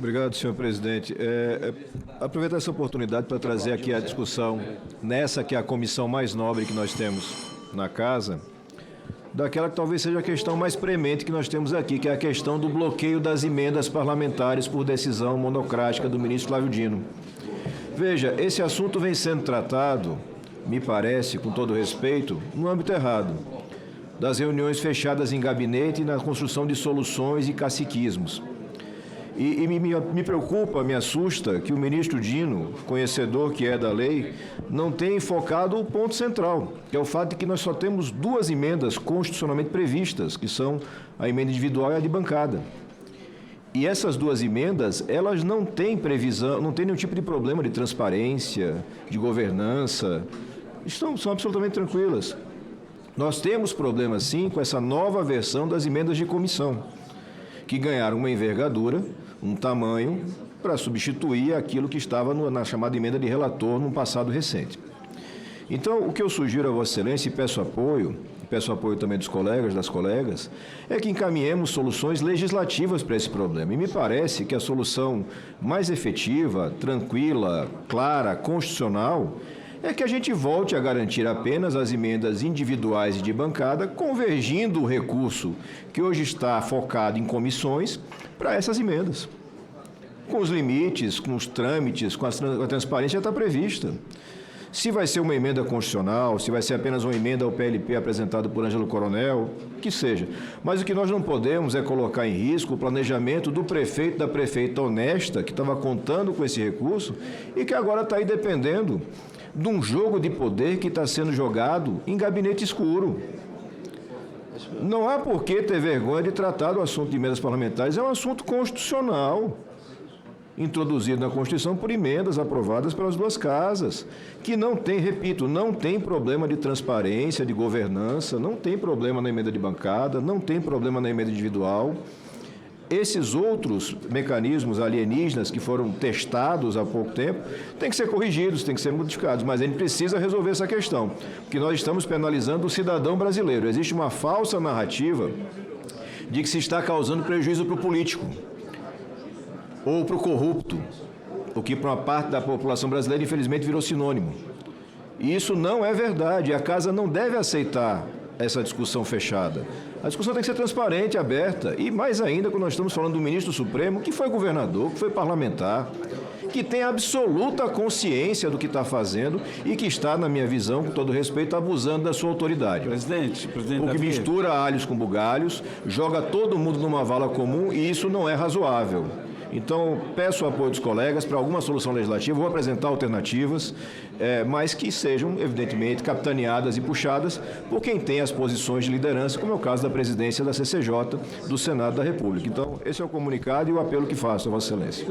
Obrigado, senhor presidente. Aproveitar essa oportunidade para trazer aqui a discussão, nessa que é a comissão mais nobre que nós temos na Casa, daquela que talvez seja a questão mais premente que nós temos aqui, que é a questão do bloqueio das emendas parlamentares por decisão monocrática do ministro Flávio Dino. Veja, esse assunto vem sendo tratado, me parece, com todo respeito, no âmbito errado, das reuniões fechadas em gabinete e na construção de soluções e caciquismos. E me preocupa, me assusta que o ministro Dino, conhecedor que é da lei, não tenha enfocado o ponto central, que é o fato de que nós só temos duas emendas constitucionalmente previstas, que são a emenda individual e a de bancada. E essas duas emendas, elas não têm previsão, não têm nenhum tipo de problema de transparência, de governança, são absolutamente tranquilas. Nós temos problemas, sim, com essa nova versão das emendas de comissão, que ganharam uma envergadura, um tamanho, para substituir aquilo que estava na chamada emenda de relator no passado recente. Então, o que eu sugiro a Vossa Excelência e peço apoio também dos colegas, das colegas, é que encaminhemos soluções legislativas para esse problema. E me parece que a solução mais efetiva, tranquila, clara, constitucional, é que a gente volte a garantir apenas as emendas individuais e de bancada, convergindo o recurso que hoje está focado em comissões para essas emendas. Com os limites, com os trâmites, com a transparência já está prevista. Se vai ser uma emenda constitucional, se vai ser apenas uma emenda ao PLP apresentada por Ângelo Coronel, que seja. Mas o que nós não podemos é colocar em risco o planejamento do prefeito, da prefeita honesta, que estava contando com esse recurso e que agora está aí dependendo de um jogo de poder que está sendo jogado em gabinete escuro. Não há por que ter vergonha de tratar do assunto de emendas parlamentares, é um assunto constitucional, introduzido na Constituição por emendas aprovadas pelas duas casas, que não tem, repito, não tem problema de transparência, de governança, não tem problema na emenda de bancada, não tem problema na emenda individual. Esses outros mecanismos alienígenas que foram testados há pouco tempo têm que ser corrigidos, têm que ser modificados, mas a gente precisa resolver essa questão, porque nós estamos penalizando o cidadão brasileiro. Existe uma falsa narrativa de que se está causando prejuízo para o político ou para o corrupto, o que para uma parte da população brasileira, infelizmente, virou sinônimo. E isso não é verdade, a Casa não deve aceitar essa discussão fechada. A discussão tem que ser transparente, aberta, e mais ainda quando nós estamos falando do ministro Supremo, que foi governador, que foi parlamentar, que tem absoluta consciência do que está fazendo e que está, na minha visão, com todo respeito, abusando da sua autoridade. Presidente o que mistura alhos com bugalhos, joga todo mundo numa vala comum e isso não é razoável. Então, peço o apoio dos colegas para alguma solução legislativa, vou apresentar alternativas, mas que sejam, evidentemente, capitaneadas e puxadas por quem tem as posições de liderança, como é o caso da presidência da CCJ do Senado da República. Então, esse é o comunicado e o apelo que faço a Vossa Excelência.